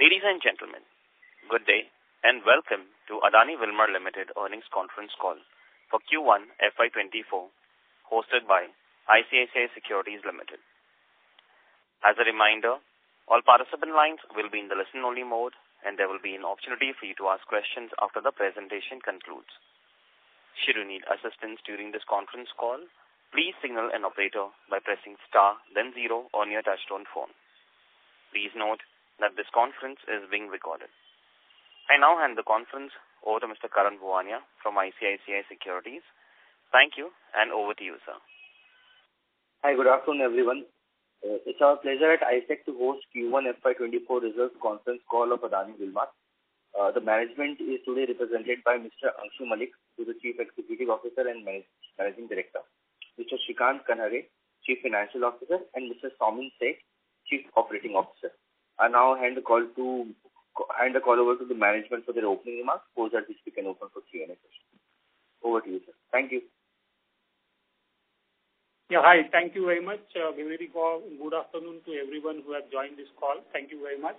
Ladies and gentlemen, good day and welcome to Adani Wilmar Limited earnings conference call for Q1 FY2024 hosted by ICICI Securities Limited. As a reminder, all participant lines will be in the listen-only mode and there will be an opportunity for you to ask questions after the presentation concludes. Should you need assistance during this conference call, please signal an operator by pressing star then 0 on your touchtone phone. Please note that this conference is being recorded. I now hand the conference over to Mr. Karan Bhuwania from ICICI Securities. Thank you and over to you, sir. Hi, good afternoon everyone. It's our pleasure at ISEC to host Q1 FY24 results conference call of Adani Wilmar. The management is today represented by Mr. Anshu Malik, who is the Chief Executive Officer and Managing Director, Mr. Shrikant Kanhare, Chief Financial Officer, and Mr. Saumin Seth, Chief Operating Officer. I now hand the call over to the management for their opening remarks, post that which we can open for Q&A session. Over to you, sir. Thank you. Yeah, hi. Thank you very much. Very good afternoon to everyone who has joined this call. Thank you very much.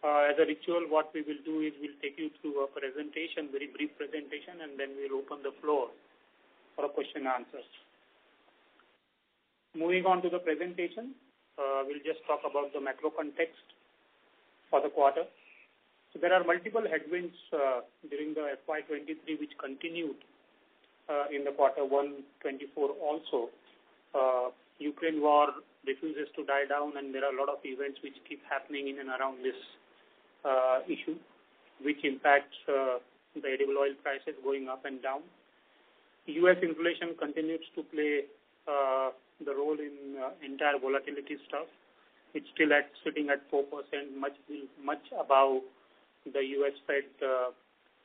As a ritual, what we will do is we'll take you through a presentation, very brief presentation, and then we'll open the floor for a question and answers. Moving on to the presentation, we'll just talk about the macro context for the quarter. So there are multiple headwinds during the FY23 which continued in the quarter 1/24 also. Ukraine war refuses to die down and there are a lot of events which keep happening in and around this issue, which impacts the edible oil prices going up and down. US inflation continues to play the role in entire volatility stuff. It's still sitting at 4%, much above the US Fed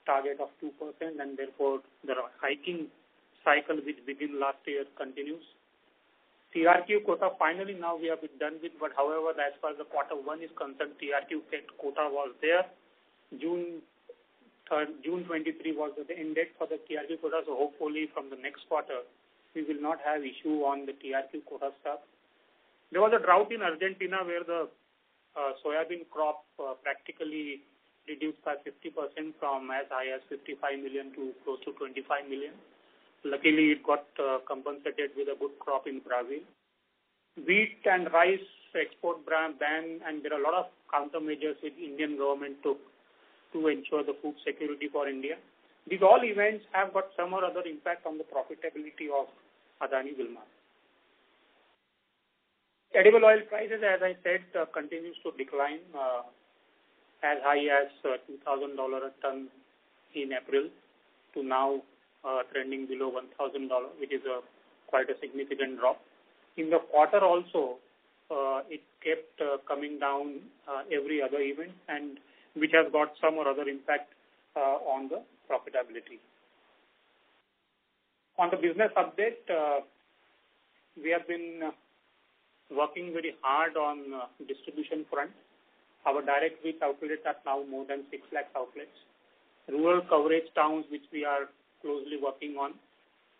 target of 2%, and therefore the hiking cycle which began last year continues. TRQ quota finally now we have been done with, but however, as far as the quarter 1 is concerned, TRQ quota was there. June 23 was the end date for the TRQ quota, so hopefully from the next quarter we will not have issue on the TRQ quota stuff. There was a drought in Argentina where the soybean crop practically reduced by 50% from as high as 55 million to close to 25 million. Luckily, it got compensated with a good crop in Brazil. Wheat and rice export ban, and there are a lot of countermeasures which Indian government took to ensure the food security for India. These all events have got some or other impact on the profitability of Adani Wilmar. Edible oil prices, as I said, continues to decline as high as $2,000 a ton in April to now trending below $1,000, which is quite a significant drop. In the quarter also, it kept coming down every other event, and which has got some or other impact on the profitability. On the business update, we have been working very hard on distribution front. Our direct reach outlets are now more than 6 lakh outlets. Rural coverage towns, which we are closely working on,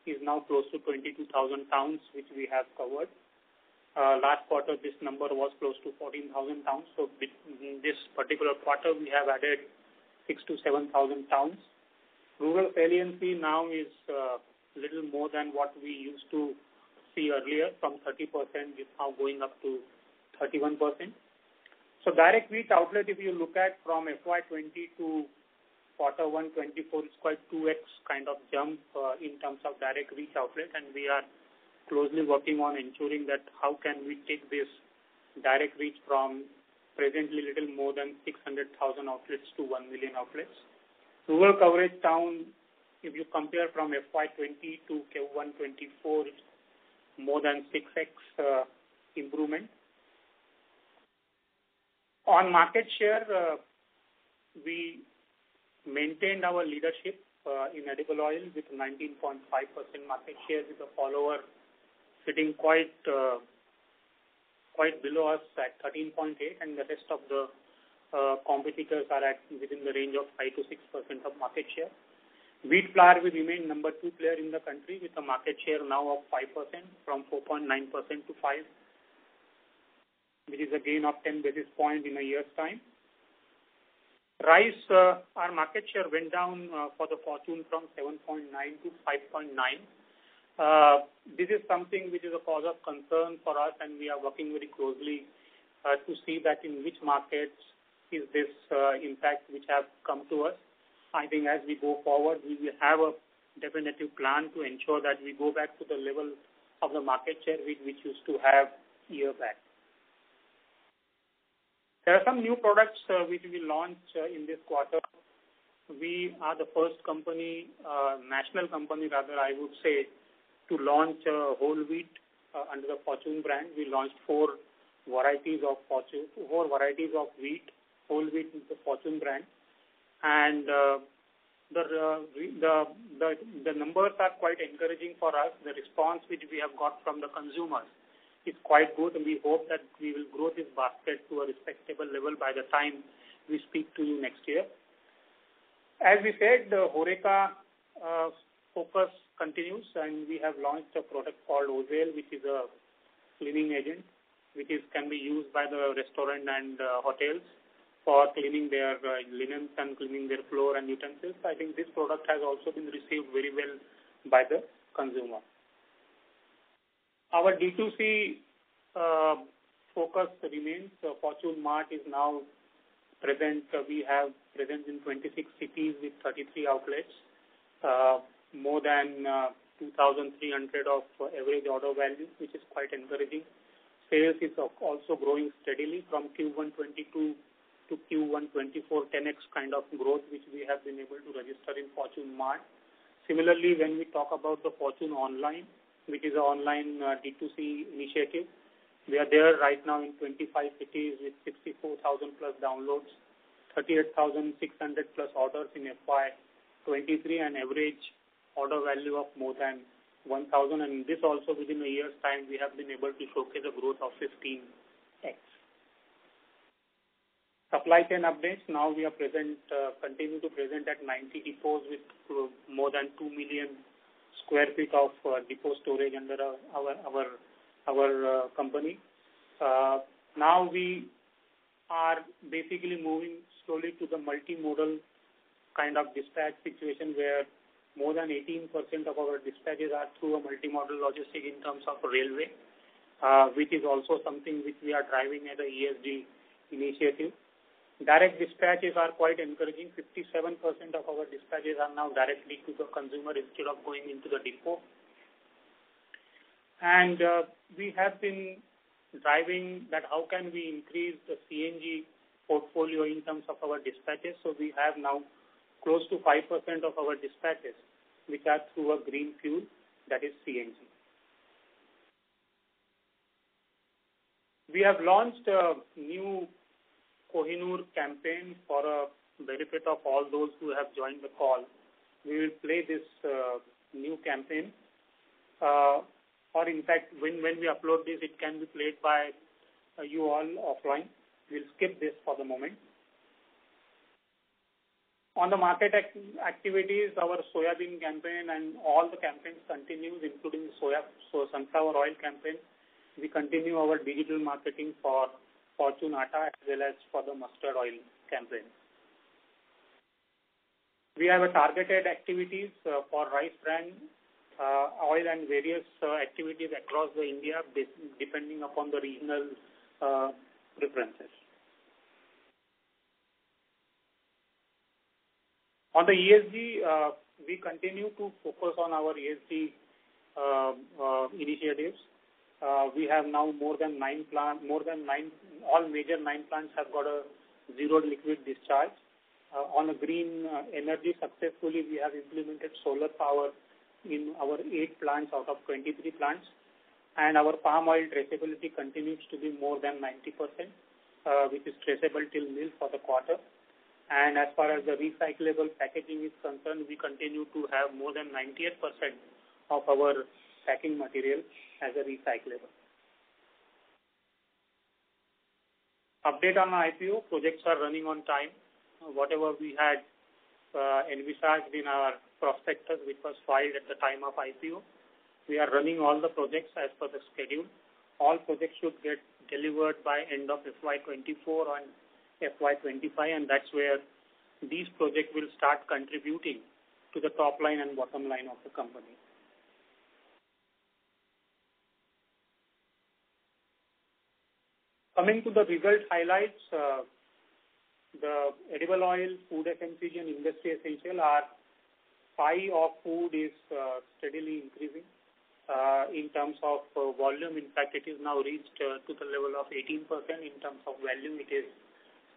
is now close to 22,000 towns, which we have covered. Last quarter, this number was close to 14,000 towns. So in this particular quarter, we have added 6,000 to 7,000 towns. Rural saliency now is little more than what we used to see earlier. From 30% is now going up to 31%. So direct reach outlet, if you look at from FY20 to quarter 1/24, it's quite 2x kind of jump in terms of direct reach outlet, and we are closely working on ensuring that how can we take this direct reach from presently little more than 600,000 outlets to 1 million outlets. Rural coverage town, if you compare from FY20 to Q1/24, it's more than 6x improvement. On market share, we maintained our leadership in edible oil with 19.5% market share, with a follower sitting quite below us at 13.8%, and the rest of the competitors are at within the range of 5 to 6% of market share. Wheat flour will remain number 2 player in the country with a market share now of 5% from 4.9% to 5%, which is a gain of 10 basis points in a year's time. Rice, our market share went down for the Fortune from 7.9 to 5.9. This is something which is a cause of concern for us, and we are working very closely to see that in which markets is this impact which have come to us. I think as we go forward, we will have a definitive plan to ensure that we go back to the level of the market share which used to have a year back. There are some new products which we launched in this quarter. We are the first company, national company rather, I would say, to launch whole wheat under the Fortune brand. We launched four varieties of wheat, whole wheat in the Fortune brand, and the numbers are quite encouraging for us. The response which we have got from the consumers is quite good, and we hope that we will grow this basket to a respectable level by the time we speak to you next year. As we said, the Horeca focus continues, and we have launched a product called Ozale, which is a cleaning agent, which can be used by the restaurant and hotels for cleaning their linens and cleaning their floor and utensils. I think this product has also been received very well by the consumer. Our D2C focus remains. Fortune Mart is now present. We have presence in 26 cities with 33 outlets, more than 2,300 of average order value, which is quite encouraging. Sales is also growing steadily from Q1 22 to Q1 24, 10x kind of growth, which we have been able to register in Fortune Mart. Similarly, when we talk about the Fortune Online, which is an online D2C initiative, we are there right now in 25 cities with 64,000 plus downloads, 38,600 plus orders in FY23, and average order value of more than 1,000. And this also within a year's time, we have been able to showcase a growth of 15x. Supply chain updates. Now we are continue to present at 90 depots with more than 2 million square feet of depot storage under our company. Now we are basically moving slowly to the multimodal kind of dispatch situation where more than 18% of our dispatches are through a multimodal logistic in terms of railway, which is also something which we are driving as a ESG initiative. Direct dispatches are quite encouraging. 57% of our dispatches are now directly to the consumer instead of going into the depot. And we have been driving that how can we increase the CNG portfolio in terms of our dispatches. So we have now close to 5% of our dispatches which are through a green fuel, that is CNG. We have launched a new Kohinoor campaign for a benefit of all those who have joined the call. We will play this new campaign. Or in fact, when we upload this, it can be played by you all offline. We'll skip this for the moment. On the market activities, our soybean campaign and all the campaigns continues, including sunflower oil campaign. We continue our digital marketing for Fortune Atta as well as for the mustard oil campaign. We have a targeted activities for rice bran, oil and various activities across the India depending upon the regional preferences. On the ESG, we continue to focus on our ESG initiatives. We have now all major 9 plants have got a zero liquid discharge. On a green energy, successfully we have implemented solar power in our 8 plants out of 23 plants. And our palm oil traceability continues to be more than 90%, which is traceable till mill for the quarter. And as far as the recyclable packaging is concerned, we continue to have more than 98% of our packing material as a recyclable. Update on IPO, projects are running on time. Whatever we had envisaged in our prospectus, which was filed at the time of IPO, we are running all the projects as per the schedule. All projects should get delivered by end of FY24 and FY25, and that's where these projects will start contributing to the top line and bottom line of the company. Coming to the result highlights, the edible oil, food FMCG and industry essential, our pie of food is steadily increasing. In terms of volume, in fact, it is now reached to the level of 18%. In terms of value, it is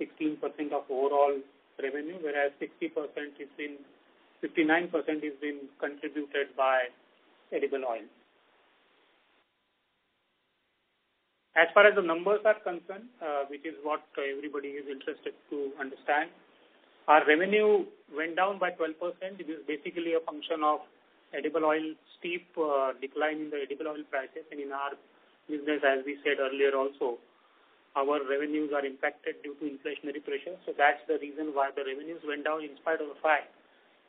16% of overall revenue, whereas 59% is been contributed by edible oil. As far as the numbers are concerned, which is what everybody is interested to understand, our revenue went down by 12%. It is basically a function of edible oil, steep decline in the edible oil prices. And in our business, as we said earlier also, our revenues are impacted due to inflationary pressure. So that's the reason why the revenues went down, in spite of the fact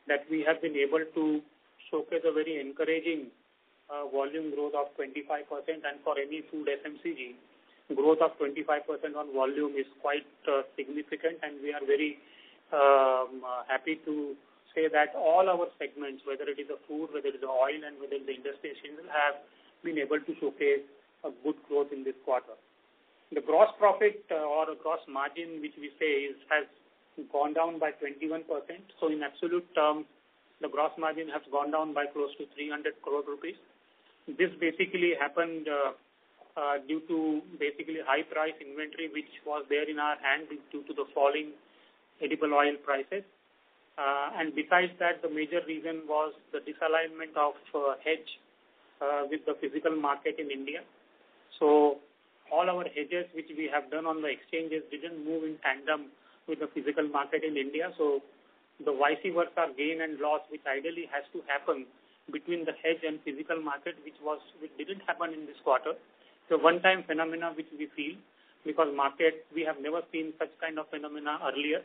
that we have been able to showcase a very encouraging volume growth of 25%, and for any food FMCG, growth of 25% on volume is quite significant, and we are very happy to say that all our segments, whether it is a food, whether it is oil, and whether it is the industry, have been able to showcase a good growth in this quarter. The gross profit or gross margin, which we say has gone down by 21%. So in absolute terms, the gross margin has gone down by close to 300 crore rupees. This basically happened due to basically high price inventory which was there in our hand due to the falling edible oil prices. And besides that, the major reason was the disalignment of hedge with the physical market in India. So all our hedges which we have done on the exchanges didn't move in tandem with the physical market in India. So the vice versa gain and loss, which ideally has to happen between the hedge and physical market, which didn't happen in this quarter. So one-time phenomena which we feel, because market, we have never seen such kind of phenomena earlier.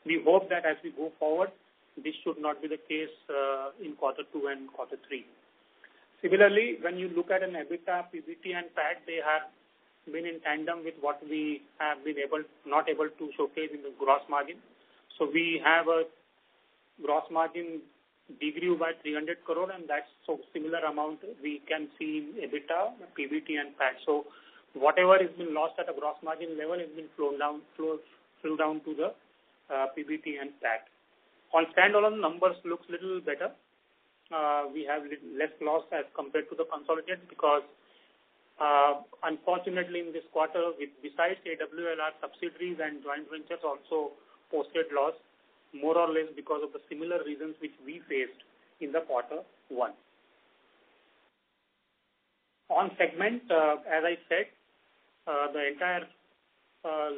We hope that as we go forward, this should not be the case in quarter 2 and quarter 3. Similarly, when you look at an EBITDA, PBT and PAT, they have been in tandem with what we have been not able to showcase in the gross margin. So we have a gross margin degrew by 300 crore, and that's so similar amount we can see in EBITDA, PBT and PAT. So whatever has been lost at a gross margin level has been flow down to the PBT and PAT. On standalone, numbers looks little better. We have less loss as compared to the consolidated, because unfortunately in this quarter, besides AWL, our subsidiaries and joint ventures also posted loss, more or less because of the similar reasons which we faced in the quarter 1. On segment, as I said, the entire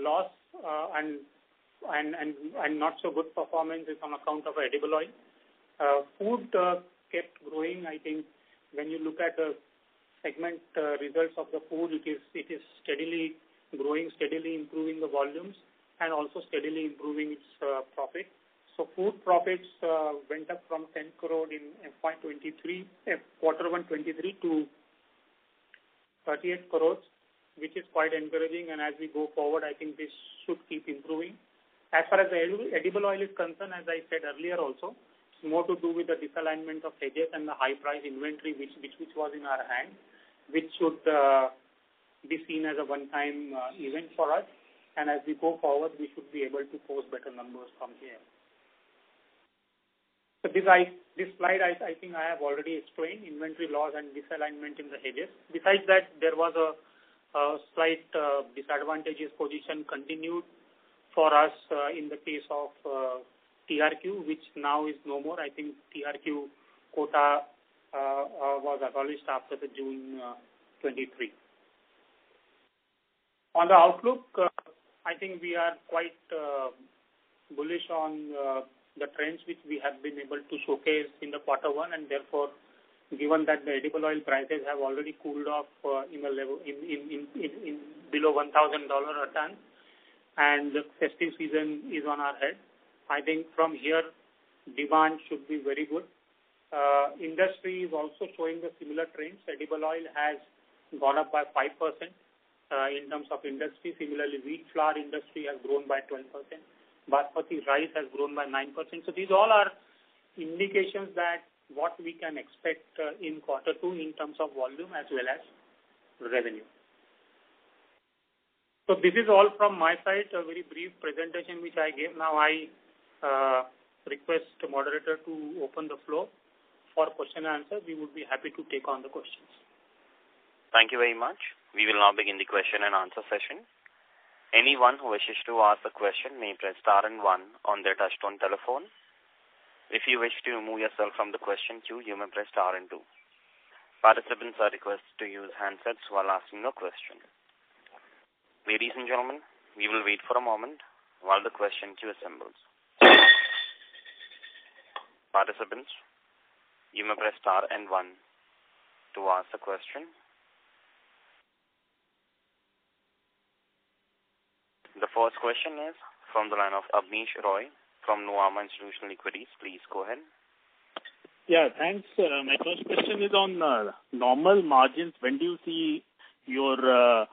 loss and not so good performance is on account of edible oil. Food kept growing. I think when you look at the segment results of the food, it is steadily growing, steadily improving the volumes, and also steadily improving its profit. So food profits went up from 10 crore in FY23, quarter 1 23 to 38 crores, which is quite encouraging. And as we go forward, I think this should keep improving. As far as the edible oil is concerned, as I said earlier also, it's more to do with the disalignment of hedges and the high price inventory which was in our hand, which should be seen as a one-time event for us. And as we go forward, we should be able to post better numbers from here. So this slide, I think I have already explained, inventory loss and disalignment in the hedges. Besides that, there was a slight disadvantageous position continued for us in the case of TRQ, which now is no more. I think TRQ quota was abolished after the June 23. On the outlook, I think we are quite bullish on the trends which we have been able to showcase in the quarter 1, and therefore, given that the edible oil prices have already cooled off in a level in below $1,000 a ton, and the festive season is on our head, I think from here demand should be very good. Industry is also showing the similar trends. Edible oil has gone up by 5% in terms of industry. Similarly, wheat flour industry has grown by 12%. Basmati rice has grown by 9%. So these all are indications that what we can expect in quarter two in terms of volume as well as revenue. So this is all from my side, a very brief presentation which I gave. Now I request the moderator to open the floor for question and answer. We would be happy to take on the questions. Thank you very much. We will now begin the question and answer session. Anyone who wishes to ask a question may press star and 1 on their touchtone telephone. If you wish to remove yourself from the question queue, you may press star and 2. Participants are requested to use handsets while asking a question. Ladies and gentlemen, we will wait for a moment while the question queue assembles. Participants, you may press star and 1 to ask a question. The first question is from the line of Abneesh Roy from Nuvama Institutional Equities. Please go ahead. Yeah, thanks. My first question is on normal margins. When do you see your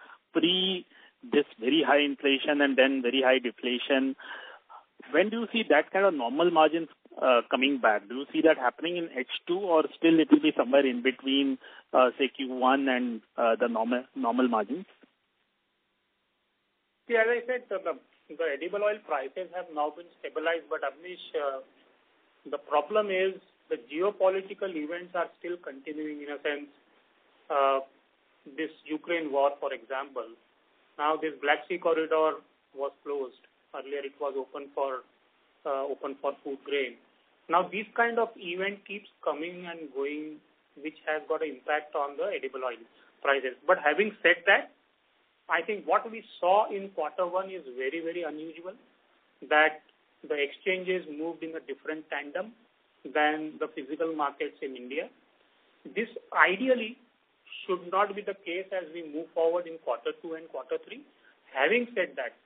this very high inflation and then very high deflation? When do you see that kind of normal margins coming back? Do you see that happening in H2 or still it will be somewhere in between, say Q1 and the normal margins? See, as I said, the edible oil prices have now been stabilized, but Abneesh, the problem is the geopolitical events are still continuing in a sense. This Ukraine war, for example. Now this Black Sea corridor was closed. Earlier it was open for food grain. Now this kind of event keeps coming and going, which has got an impact on the edible oil prices. But having said that, I think what we saw in quarter one is very, very unusual, that the exchanges moved in a different tandem than the physical markets in India. This ideally should not be the case as we move forward in quarter two and quarter three. Having said that,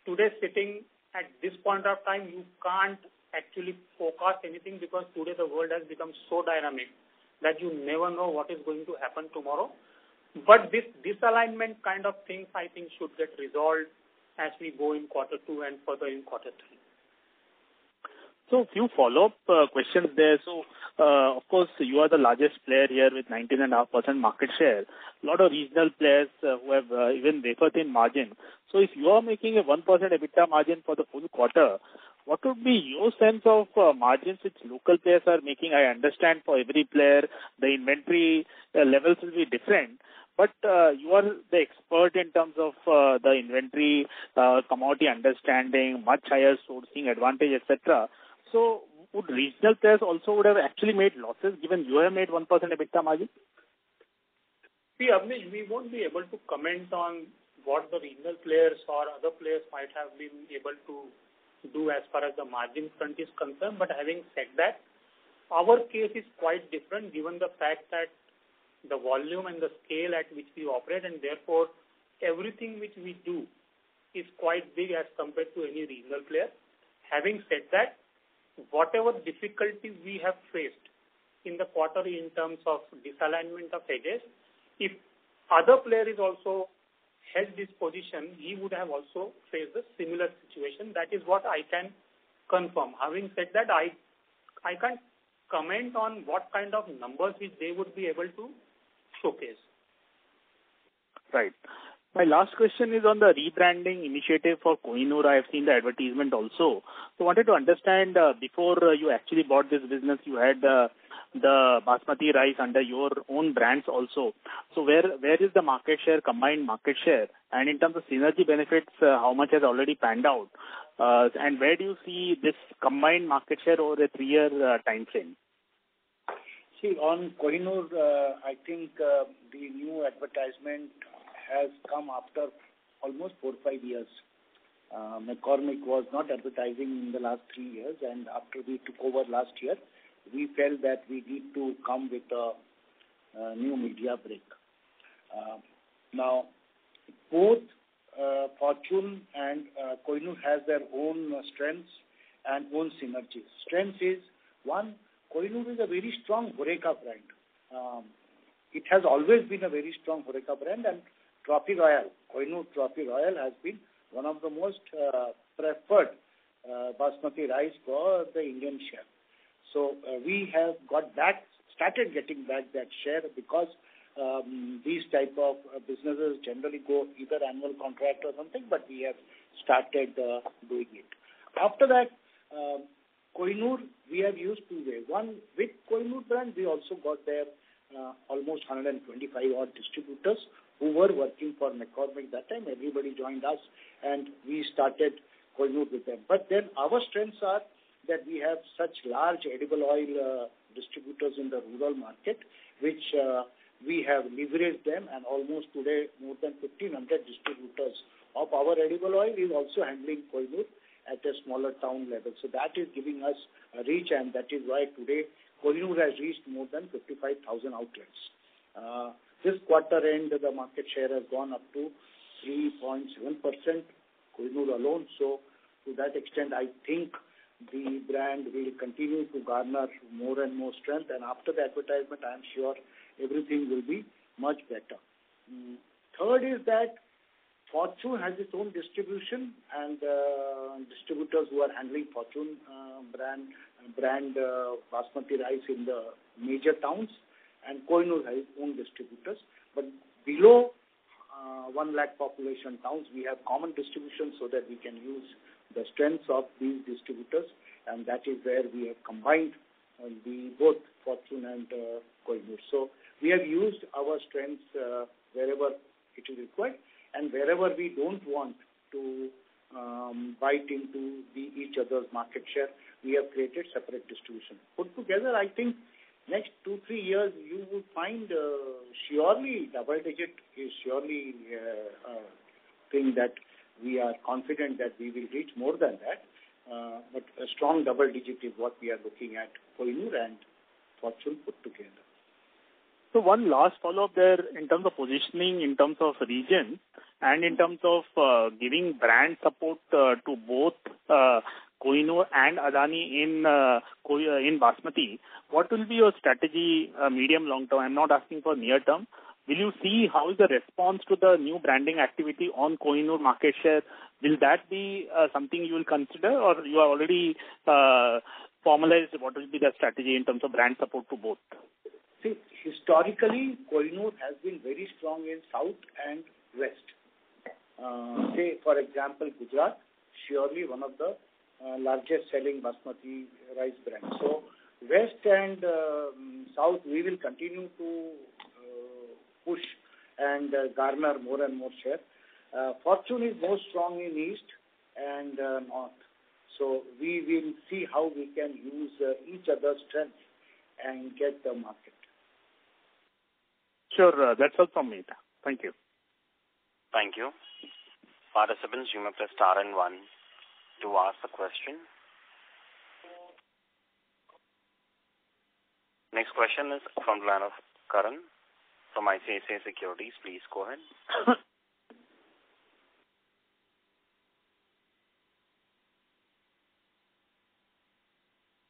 today sitting at this point of time, you can't actually forecast anything because today the world has become so dynamic that you never know what is going to happen tomorrow. But this disalignment kind of things, I think, should get resolved as we go in quarter two and further in quarter three. So, few follow-up questions there. So, of course, you are the largest player here with 19.5% market share. A lot of regional players who have even wafer thin margin. So, if you are making a 1% EBITDA margin for the full quarter, what would be your sense of margins which local players are making? I understand for every player, the inventory levels will be different. But you are the expert in terms of the inventory, commodity understanding, much higher sourcing advantage, etc. So would regional players also would have actually made losses given you have made 1% EBITDA margin? See, Abneesh, we won't be able to comment on what the regional players or other players might have been able to do as far as the margin front is concerned. But having said that, our case is quite different given the fact that the volume and the scale at which we operate, and therefore everything which we do is quite big as compared to any regional player. Having said that, whatever difficulties we have faced in the quarter in terms of disalignment of hedges, if other player is also held this position, he would have also faced a similar situation. That is what I can confirm. Having said that, I can't comment on what kind of numbers which they would be able to showcase. Right. My last question is on the rebranding initiative for Kohinoor. I have seen the advertisement also. So I wanted to understand, before you actually bought this business, you had the basmati rice under your own brands also. So where is the market share, combined market share? And in terms of synergy benefits, how much has already panned out? And where do you see this combined market share over a 3-year time frame? See, on Kohinoor, I think the new advertisement has come after almost 4 or 5 years. McCormick was not advertising in the last 3 years, and after we took over last year, we felt that we need to come with a new media break. Now, both Fortune and Kohinoor has their own strengths and own synergies. Strength is, one, Kohinoor is a very strong Horeca brand. It has always been a very strong Horeca brand, and Trophy Royal, Kohinoor Trophy Royal has been one of the most preferred basmati rice for the Indian chef. So we have started getting back that share because these type of businesses generally go either annual contract or something, but we have started doing it. After that, Kohinoor, we have used two ways. One, with Kohinoor brand, we also got there almost 125 odd distributors who were working for McCormick that time. Everybody joined us and we started Kohinoor with them. But then our strengths are that we have such large edible oil distributors in the rural market, which we have leveraged them, and almost today more than 1,500 distributors of our edible oil is also handling Kohinoor at a smaller town level. So that is giving us a reach, and that is why today Kohinoor has reached more than 55,000 outlets. This quarter end, the market share has gone up to 3.7%, Kohinoor alone. So to that extent, I think the brand will continue to garner more and more strength, and after the advertisement, I am sure everything will be much better. Third is that Fortune has its own distribution, and distributors who are handling Fortune brand basmati rice in the major towns, and Kohinoor has its own distributors. But below 1 lakh population towns, we have common distribution so that we can use the strengths of these distributors, and that is where we have combined both Fortune and Kohinoor. So we have used our strengths wherever it is required, and wherever we don't want to bite into each other's market share, we have created separate distribution. Put together, I think next 2-3 years you will find surely double digit is surely a thing that we are confident that we will reach more than that. But a strong double digit is what we are looking at Kohinoor and Fortune put together. So one last follow-up there in terms of positioning, in terms of region, and in terms of giving brand support to both Kohinoor and Adani in Basmati. What will be your strategy medium long term? I'm not asking for near term. Will you see how is the response to the new branding activity on Kohinoor market share? Will that be something you will consider, or you are already formalized what will be the strategy in terms of brand support to both? See, historically, Kohinoor has been very strong in South and West. Say, for example, Gujarat, surely one of the largest selling basmati rice brands. So, West and South, we will continue to push and garner more and more share. Fortune is more strong in East and North. So, we will see how we can use each other's strength and get the market. Sure, that's all from me. Thank you. Thank you. Participants, you may press star and 1 to ask the question. Next question is from the line of Karan from ICICI Securities. Please go ahead.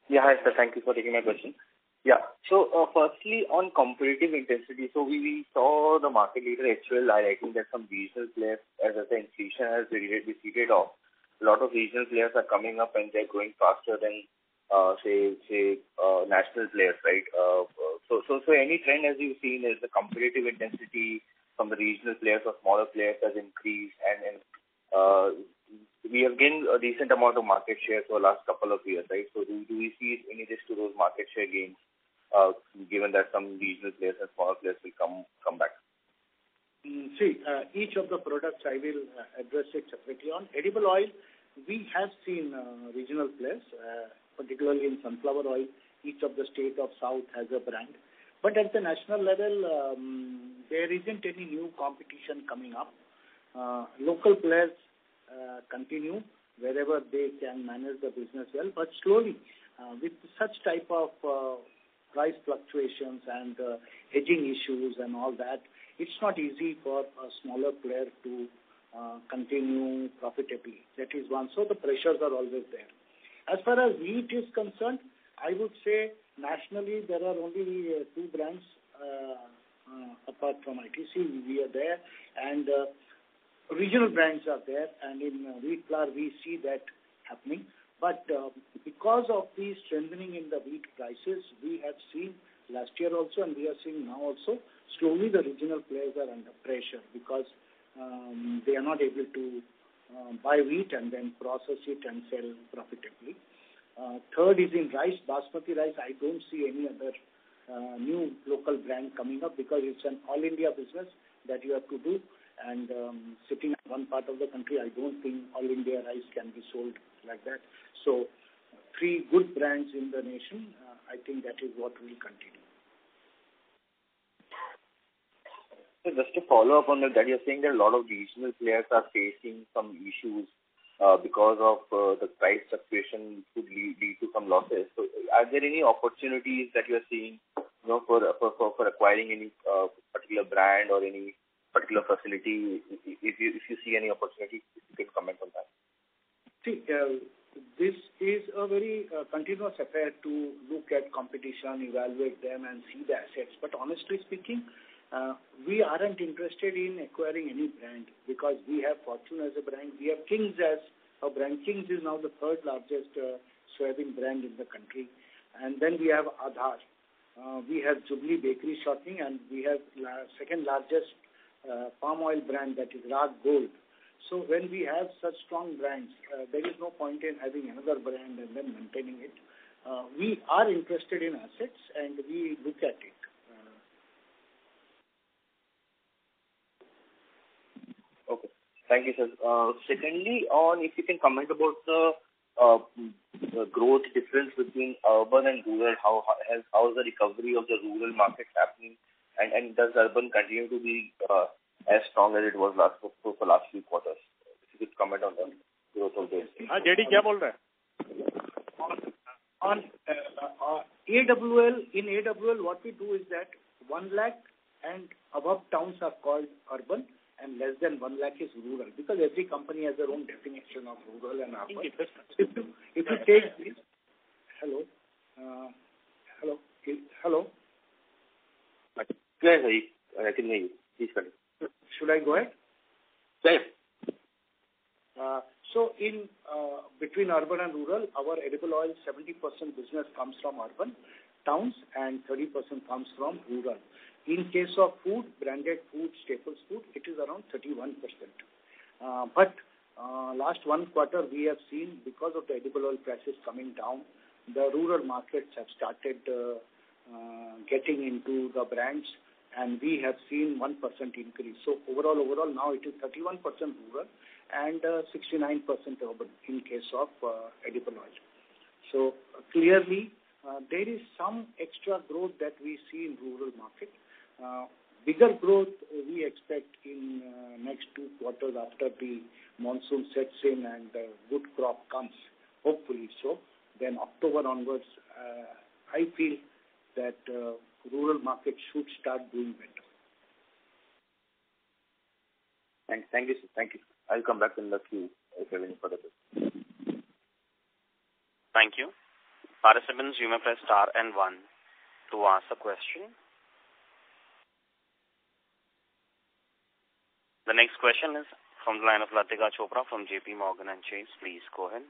Yeah, hi sir. Thank you for taking my question. Yeah. So, firstly, on competitive intensity, so we saw the market leader HUL highlighting that some regional players, as I said, inflation has receded off. A lot of regional players are coming up and they're growing faster than, national players, right? So any trend as you've seen is the competitive intensity from the regional players or smaller players has increased, and we have gained a decent amount of market share for the last couple of years, right? So do we see any risk to those market share gains, given that some regional players and smaller players will come back? See, each of the products I will address it separately. On edible oil, we have seen regional players, particularly in sunflower oil. Each of the state of South has a brand. But at the national level, there isn't any new competition coming up. Local players continue wherever they can manage the business well, but slowly, with such type of price fluctuations and hedging issues and all that, it's not easy for a smaller player to continue profitably. That is one. So the pressures are always there. As far as wheat is concerned, I would say nationally there are only 2 brands apart from ITC. We are there, and regional brands are there, and in wheat flour we see that happening. But because of the strengthening in the wheat prices, we have seen last year also and we are seeing now also, slowly the regional players are under pressure because they are not able to buy wheat and then process it and sell profitably. Third is in rice, basmati rice. I don't see any other new local brand coming up because it's an all-India business that you have to do. And sitting in one part of the country, I don't think all-India rice can be sold like that. So 3 good brands in the nation, I think that is what will continue. So just to follow up on that, you're saying that a lot of regional players are facing some issues because of the price fluctuation could lead to some losses. So are there any opportunities that you're seeing, for acquiring any particular brand or any particular facility? If you see any opportunity, if you can comment on that. See, this is a very continuous affair to look at competition, evaluate them and see the assets. But honestly speaking, we aren't interested in acquiring any brand because we have Fortune as a brand. We have Kings as a brand. Kings is now the 3rd largest soybean brand in the country. And then we have Aadhaar. We have Jubilee Bakery Shortening, and we have 2nd largest palm oil brand, that is Rag Gold. So when we have such strong brands, there is no point in having another brand and then maintaining it. We are interested in assets and we look at it. Okay. Thank you, sir. Secondly, if you can comment about the growth difference between urban and rural, how is the recovery of the rural market happening, and does urban continue to be as strong as it was for last few quarters? If you could comment on the growth of this. JD, क्या बोल रहा है? On AWL, in AWL, what we do is that 1 lakh and above towns are called urban, and less than 1 lakh is rural, because every company has their own definition of rural and urban. If you take this, hello. Yes, I can hear you. Please continue. Should I go ahead? Yes. So in between urban and rural, our edible oil 70% business comes from urban towns and 30% comes from rural. In case of food, branded food, staples food, it is around 31%. But last 1 quarter, we have seen, because of the edible oil prices coming down, the rural markets have started getting into the brands, and we have seen 1% increase. So overall, now it is 31% rural and 69% urban in case of edible oil. So clearly, there is some extra growth that we see in rural market. Bigger growth we expect in next 2 quarters after the monsoon sets in and good crop comes, hopefully so. Then October onwards, I feel that rural market should start doing better. Thank you, sir. Thank you. I'll come back in the queue if you have any further questions. Thank you. Participants, you may press star and 1 to ask a question. The next question is from the line of Latika Chopra from JP Morgan & Chase. Please go ahead.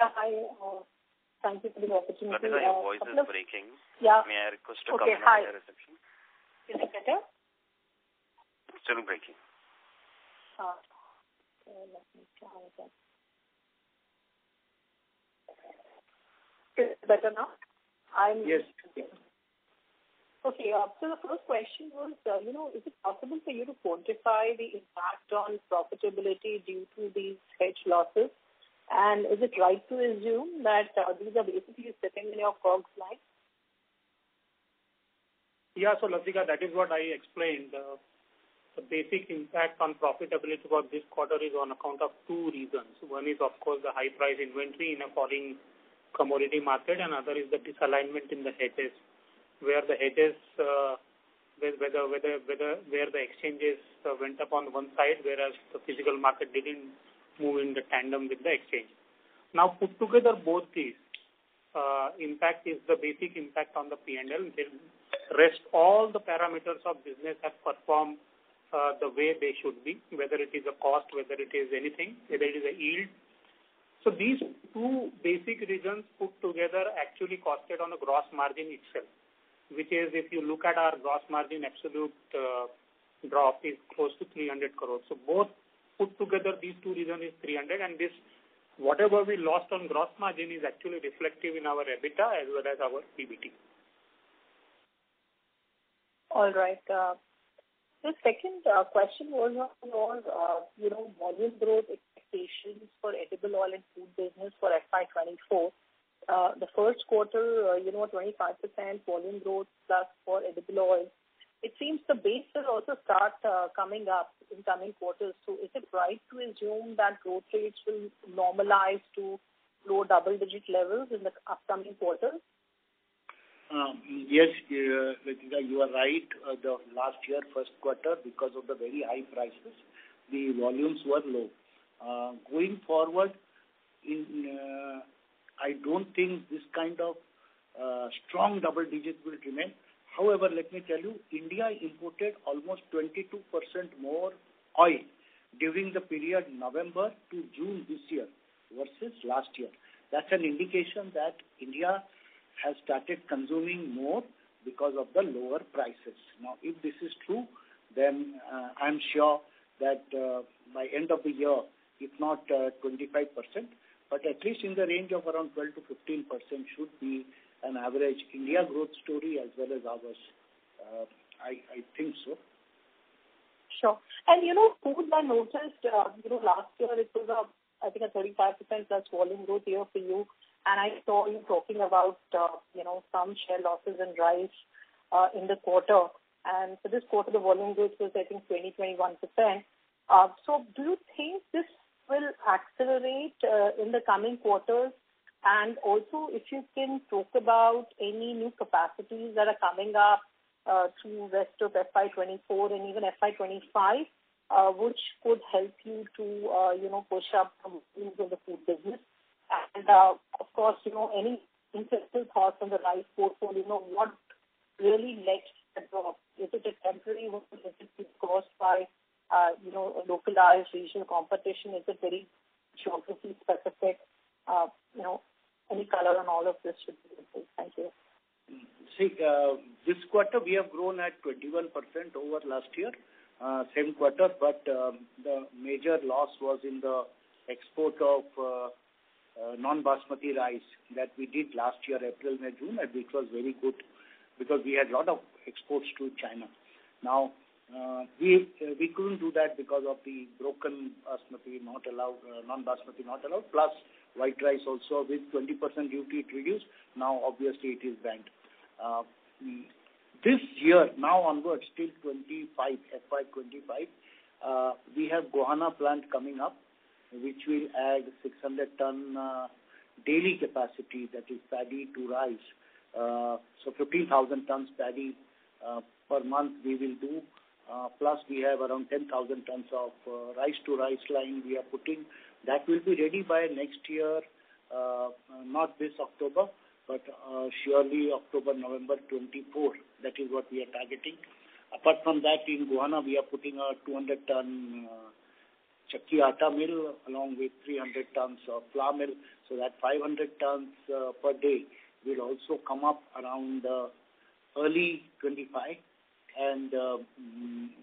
Hi. Thank you for the opportunity. Latika, your voice is breaking. Yeah. May I request to come in a higher reception? Is it better? Still breaking. Let me try again. Is it better now? Yes. Okay, so the first question was, is it possible for you to quantify the impact on profitability due to these hedge losses? And is it right to assume that these are basically sitting in your COGS line? Yeah, so Latika, that is what I explained. The basic impact on profitability for this quarter is on account of 2 reasons. One is, of course, the high price inventory in a falling commodity market, and other is the disalignment in the hedges, where the hedges, where the exchanges went up on one side, whereas the physical market didn't move in the tandem with the exchange. Now, put together both these, impact is the basic impact on the P&L. The rest, all the parameters of business have performed the way they should be, whether it is a cost, whether it is anything, whether it is a yield. So these two basic reasons put together actually costed on the gross margin itself, which is, if you look at our gross margin, absolute drop is close to 300 crores. So both put together, these two reasons is 300, and this, whatever we lost on gross margin is actually reflective in our EBITDA as well as our PBT. All right. The second question was on your, volume growth expectations for edible oil and food business for FY24. The first quarter, 25% volume growth plus for edible oil. It seems the base will also start coming up in coming quarters. So is it right to assume that growth rates will normalize to low double-digit levels in the upcoming quarters? Yes, Latika, you are right. The last year, first quarter, because of the very high prices, the volumes were low. Going forward, I don't think this kind of strong double digits will remain. However, let me tell you, India imported almost 22% more oil during the period November to June this year versus last year. That's an indication that India has started consuming more because of the lower prices. Now, if this is true, then I'm sure that by end of the year, if not 25%, but at least in the range of around 12 to 15% should be an average India growth story as well as ours. I think so. Sure. And, food, I noticed, last year it was I think a 35% plus volume growth year for you. And I saw you talking about, some share losses in rice in the quarter. And for this quarter, the volume growth was, I think, 20-21%. So do you think this will accelerate in the coming quarters? And also, if you can talk about any new capacities that are coming up through rest of FY24 and even FY25, which could help you to, push up the volumes of the food business. And, of course, any interesting thoughts on the rice portfolio, what really led to the drop? Is it a temporary one? Is it caused by, localized regional competition? Is it very geography specific? Any color on all of this should be good. Thank you. See, this quarter we have grown at 21% over last year, same quarter, but the major loss was in the export of non-basmati rice that we did last year, April, May, June, and which was very good because we had a lot of exports to China. Now, we couldn't do that because of the broken basmati not allowed, non-basmati not allowed, plus white rice also with 20% duty it reduced. Now, obviously, it is banned. This year, now onwards, till FY25, we have Gohana plant coming up, which will add 600-ton daily capacity, that is paddy to rice. So 15,000 tons paddy per month we will do. Plus we have around 10,000 tons of rice to rice line we are putting. That will be ready by next year, not this October, but surely October, November 24. That is what we are targeting. Apart from that, in Gohana we are putting a 200-ton chakki atta mill along with 300 tons of flour mill, so that 500 tons per day will also come up around early 25. And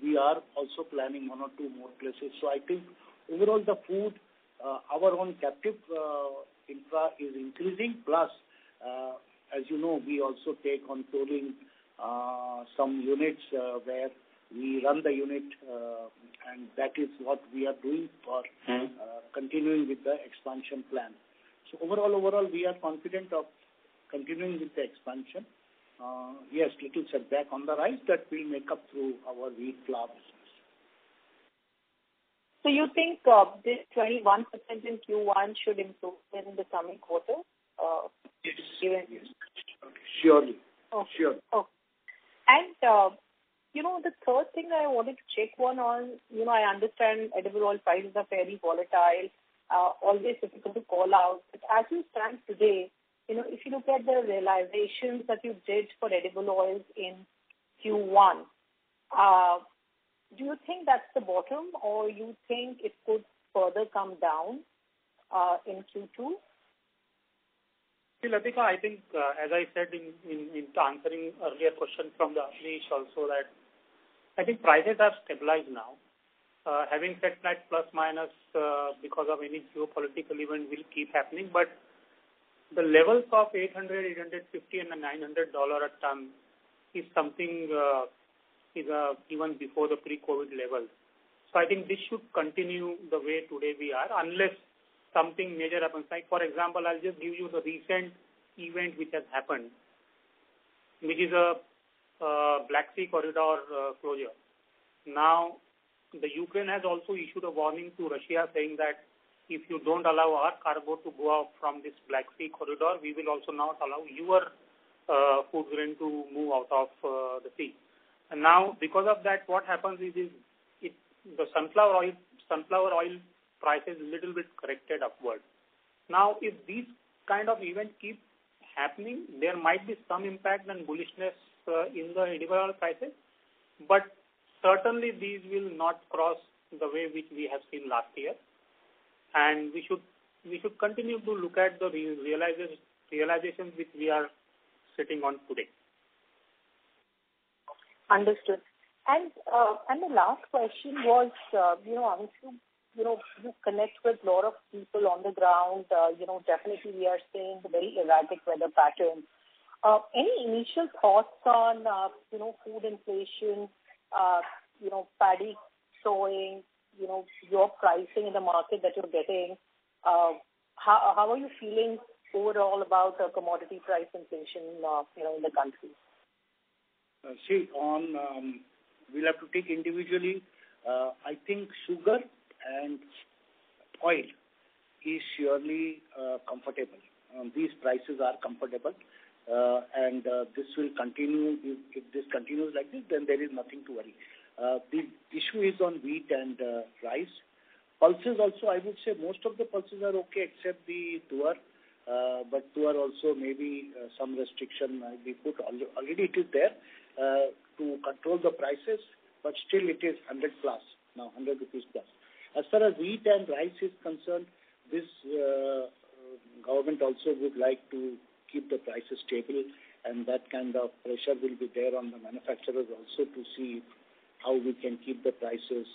we are also planning one or two more places. So I think overall the food, our own captive infra is increasing. Plus, as you know, we also take on tolling some units where we run the unit, and that is what we are doing for continuing with the expansion plan. So overall, we are confident of continuing with the expansion. Yes, little setback on the rice that will make up through our wheat flour business. So you think this 21% in Q1 should improve in the coming quarter? Yes. Surely. Okay. Sure. Okay. And, the third thing I wanted to check on, I understand edible oil prices are fairly volatile, always difficult to call out. But as you stand today, if you look at the realizations that you did for edible oils in Q1, do you think that's the bottom, or you think it could further come down in Q2? See, Latika, I think, as I said in answering earlier question from the Anish also, that I think prices have stabilized now. Having said that, plus minus because of any geopolitical event will keep happening, but the levels of $800, $850, and $900 a ton is something even before the pre-COVID levels. So I think this should continue the way today we are, unless something major happens. Like, for example, I'll just give you the recent event which has happened, which is a Black Sea corridor closure. Now, the Ukraine has also issued a warning to Russia saying that if you don't allow our cargo to go out from this Black Sea corridor, we will also not allow your food grain to move out of the sea. And now, because of that, what happens is the sunflower oil prices little bit corrected upward. Now, if these kind of events keep happening, there might be some impact and bullishness in the edible oil prices, but certainly these will not cross the way which we have seen last year, and we should continue to look at the realizations which we are sitting on today. Understood. And the last question was, you connect with a lot of people on the ground. Definitely we are seeing very erratic weather patterns. Any initial thoughts on, food inflation, paddy sowing, your pricing in the market that you're getting? How are you feeling overall about commodity price inflation, in the country? We'll have to take individually. I think sugar and oil is surely comfortable. These prices are comfortable, and this will continue. If this continues like this, then there is nothing to worry. The issue is on wheat and rice. Pulses also, I would say most of the pulses are okay except the tuar. But tuar also maybe some restriction might be put. Already it is there to control the prices, but still it is 100 plus, now 100 rupees plus. As far as wheat and rice is concerned, this government also would like to keep the prices stable, and that kind of pressure will be there on the manufacturers also to see how we can keep the prices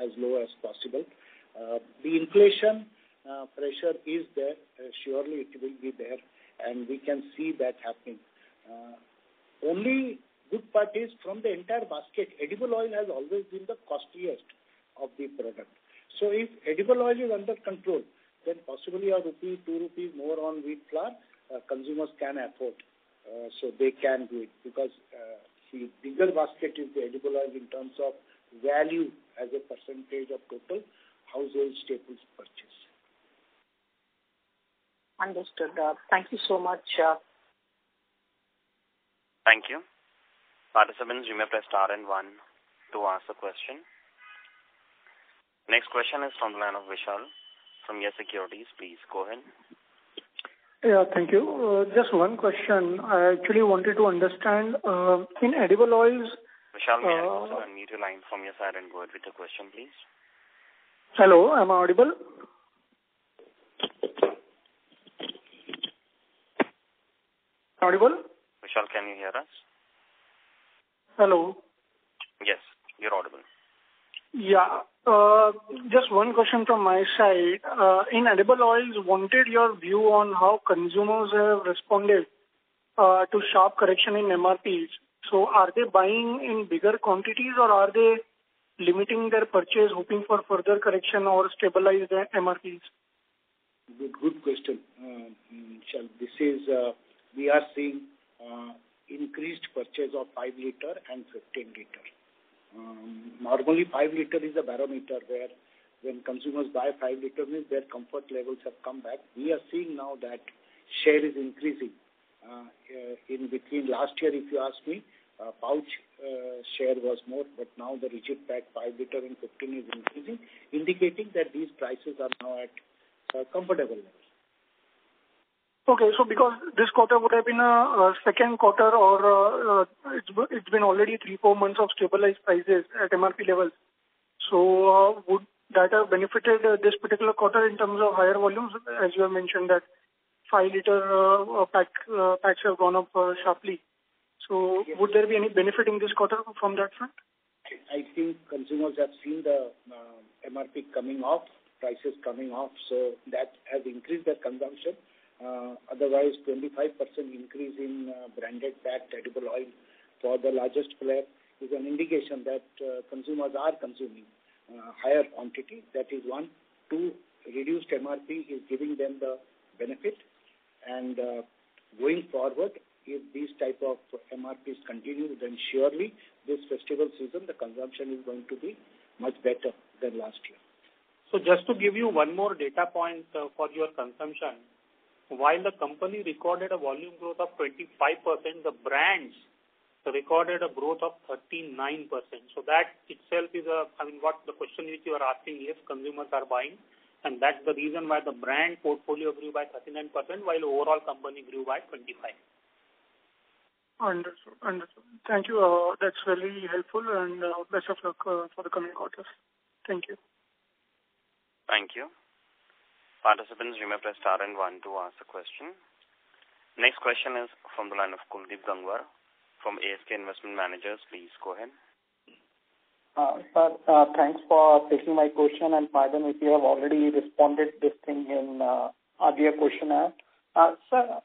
as low as possible. The inflation pressure is there. Surely it will be there, and we can see that happening. Only good part is from the entire basket, edible oil has always been the costliest of the product. So if edible oil is under control, then possibly a rupee, 2 rupees more on wheat flour, consumers can afford. So they can do it because the bigger basket is the edible oil in terms of value as a percentage of total household staples purchase. Understood. Thank you so much. Thank you. Participants, you may press star and 1 to ask a question. Next question is from the line of Vishal from Yes Securities. Please go ahead. Yeah, thank you. Just one question. I actually wanted to understand in edible oils. Vishal, may I unmute your line from your side and go ahead with your question, please? Hello, am I audible? Audible? Vishal, can you hear us? Hello. Yes, you're audible. Yeah. Just one question from my side. In edible oils, wanted your view on how consumers have responded to sharp correction in MRPs. So are they buying in bigger quantities or are they limiting their purchase, hoping for further correction or stabilize their MRPs? Good question. This is, we are seeing increased purchase of 5 liter and 15 liter. Normally 5 liter is a barometer where when consumers buy 5 liter means their comfort levels have come back. We are seeing now that share is increasing. In between last year, if you ask me, pouch share was more, but now the rigid pack 5 liter and 15 is increasing, indicating that these prices are now at comfortable levels. Okay, so because this quarter would have been a second quarter or it's been already 3-4 months of stabilized prices at MRP levels. So would that have benefited this particular quarter in terms of higher volumes? As you have mentioned that 5-liter packs have gone up sharply. So yes. Would there be any benefit in this quarter from that front? I think consumers have seen the MRP coming off, prices coming off, so that has increased their consumption. Otherwise, 25% increase in branded packed edible oil for the largest player is an indication that consumers are consuming higher quantity. That is one. Two, reduced MRP is giving them the benefit. And going forward, if these type of MRPs continue, then surely this festival season, the consumption is going to be much better than last year. So just to give you one more data point for your consumption, while the company recorded a volume growth of 25%, the brands recorded a growth of 39%. So that itself is what the question which you are asking is consumers are buying, and that's the reason why the brand portfolio grew by 39%, while overall company grew by 25%. Understood. Thank you. That's very helpful, and best of luck for the coming quarters. Thank you. Thank you. Participants, you may press star and 1 to ask a question. Next question is from the line of Kuldeep Gangwar from ASK Investment Managers. Please go ahead. Sir, thanks for taking my question, and pardon if you have already responded this thing in earlier questionnaire. Sir,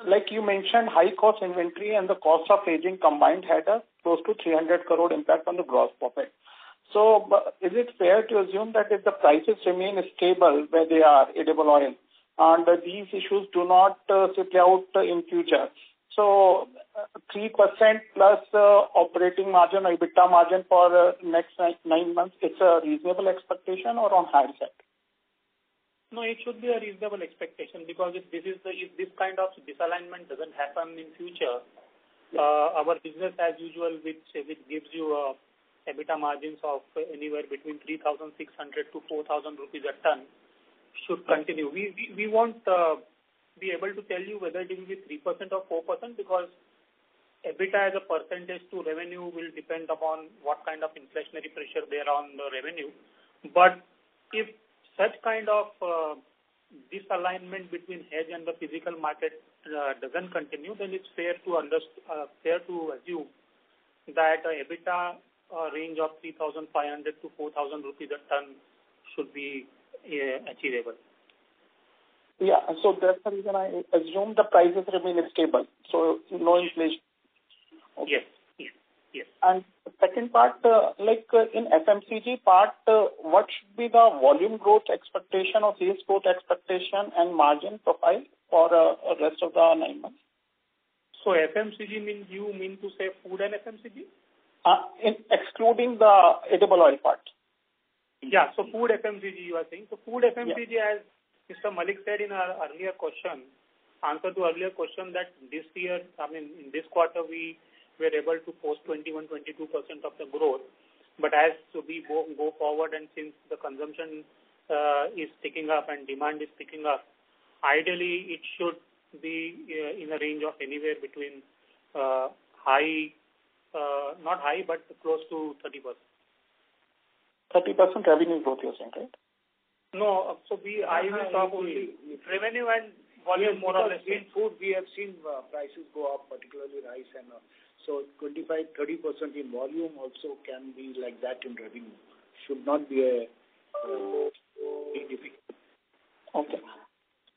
like you mentioned, high cost inventory and the cost of aging combined had a close to 300 crore impact on the gross profit. So is it fair to assume that if the prices remain stable where they are, edible oil, and these issues do not play out in future, so 3% plus operating margin or EBITDA margin for next 9 months, it's a reasonable expectation or on higher side? No, it should be a reasonable expectation, because if this kind of disalignment doesn't happen in future, our business as usual, which gives you EBITDA margins of anywhere between 3,600 to 4,000 rupees a ton, should continue. We won't be able to tell you whether it will be 3% or 4%, because EBITDA as a percentage to revenue will depend upon what kind of inflationary pressure there on the revenue. But if such kind of disalignment between hedge and the physical market doesn't continue, then it's fair to assume that EBITDA range of 3,500 to 4,000 rupees a ton should be achievable. Yeah, so that's the reason I assume the prices remain stable. So no inflation. Okay. Yes. And the second part, in FMCG part, what should be the volume growth expectation or sales growth expectation and margin profile for the rest of the 9 months? So FMCG means you mean to say food and FMCG? Excluding the edible oil part. Yeah, so food FMCG you are saying. So food FMCG, as Mr. Malik said in our earlier question, answer to earlier question, that this year, in this quarter we were able to post 21-22% of the growth. But as we go forward, and since the consumption is picking up and demand is picking up, ideally it should be in a range of anywhere between not high, but close to 30%. 30% revenue growth, you're saying, right? No, so I will talk only revenue and volume more or less. In food, we have seen prices go up, particularly rice, and so 25-30% in volume also can be like that in revenue. Should not be a big difficulty. Okay.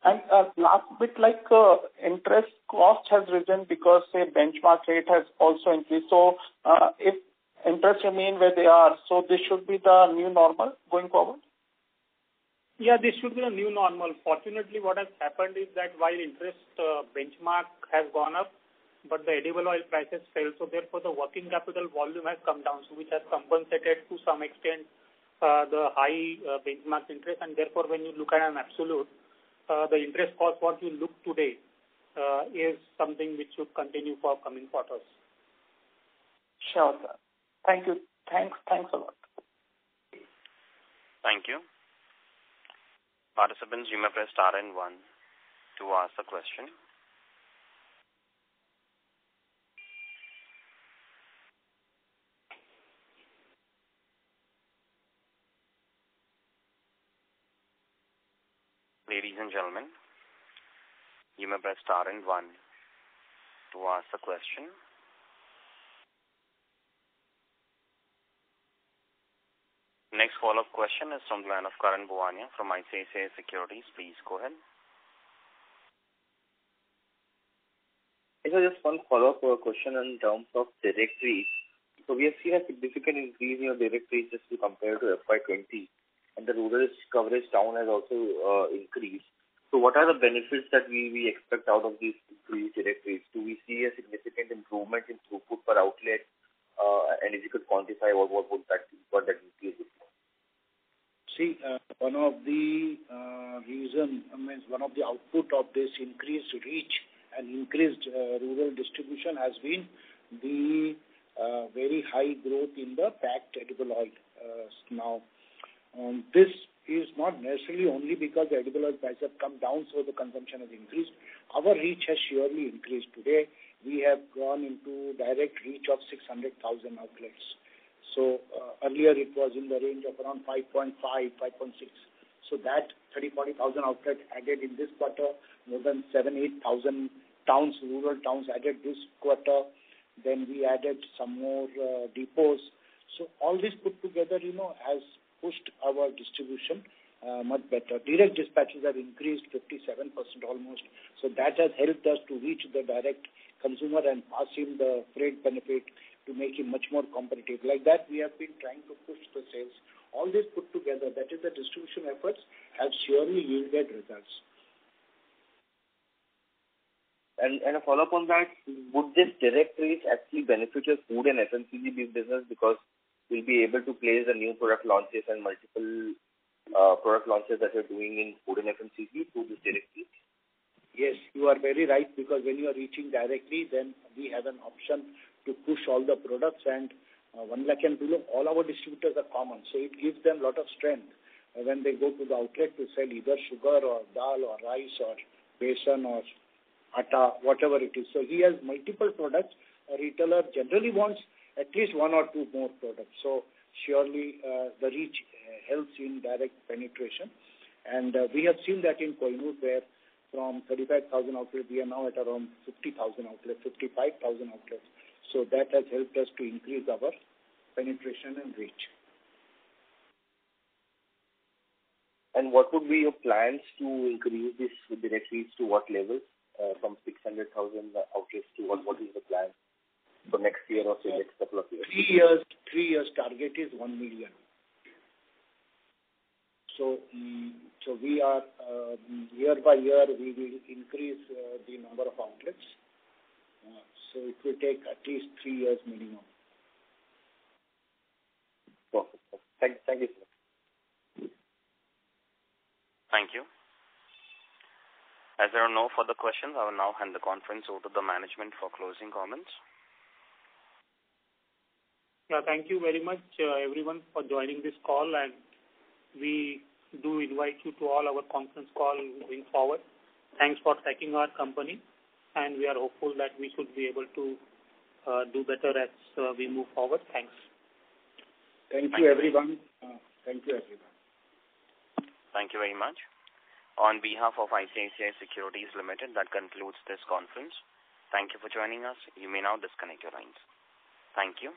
And last bit, interest cost has risen because, say, benchmark rate has also increased. So if interest remain where they are, so this should be the new normal going forward? Yeah, this should be the new normal. Fortunately, what has happened is that while interest benchmark has gone up, but the edible oil prices fell, so therefore the working capital volume has come down, so which has compensated to some extent the high benchmark interest, and therefore when you look at an absolute, the interest cost what you look today is something which should continue for coming quarters. Sure, sir. Thank you. Thanks a lot. Thank you. Participants, you may press star and 1 to ask a question. Ladies and gentlemen, you may press star and 1 to ask a question. Next follow-up question is from the line of Karan Bhuwania from ICICI Securities. Please go ahead. Just one follow-up question in terms of direct reach. So we have seen a significant increase in your direct reach as we compare to FY20, and the rural coverage town has also increased. So what are the benefits that we expect out of these increased direct reach? Do we see a significant improvement in throughput per outlet? And if you could quantify what that increase is? See, one of the one of the output of this increased reach and increased rural distribution has been the very high growth in the packed edible oil. Now, this is not necessarily only because the edible oil prices have come down, so the consumption has increased. Our reach has surely increased. Today, we have gone into direct reach of 600,000 outlets. So earlier it was in the range of around 5.5, 5.6. So that 30,000-40,000 outlets added in this quarter, more than 7,000-8,000 towns, rural towns added this quarter. Then we added some more depots. So all this put together, has pushed our distribution much better. Direct dispatches have increased 57% almost. So that has helped us to reach the direct consumer and pass him the freight benefit to make him much more competitive. Like that, we have been trying to push the sales. All this put together, that is the distribution efforts, have surely yielded results. And a follow-up on that, would this direct reach actually benefit your food and FMCG business because we'll be able to place the new product launches and multiple product launches that you're doing in food and FMCG through this direct reach? Yes, you are very right, because when you are reaching directly, then we have an option to push all the products, and 1 lakh and below, all our distributors are common. So it gives them a lot of strength when they go to the outlet to sell either sugar or dal or rice or besan or atta, whatever it is. So he has multiple products. A retailer generally wants at least 1 or 2 more products. So surely the reach helps in direct penetration. And we have seen that in Kohinoor, where from 35,000 outlets, we are now at around 50,000 outlets, 55,000 outlets. So that has helped us to increase our penetration and reach. And what would be your plans to increase this direct reach to what level? From 600,000 outlets to what is the plan for next year or say next couple of years? 3 years target is 1 million. So we are year by year we will increase the number of outlets. So it will take at least 3 years minimum. Perfect. Thank you, sir. Thank you. As there are no further questions, I will now hand the conference over to the management for closing comments. Yeah, thank you very much, everyone, for joining this call, and we do invite you to all our conference call going forward. Thanks for tracking our company, and we are hopeful that we should be able to do better as we move forward. Thanks. Thank you, everyone. Thank you, everyone. Thank you very much. On behalf of ICICI Securities Limited, that concludes this conference. Thank you for joining us. You may now disconnect your lines. Thank you.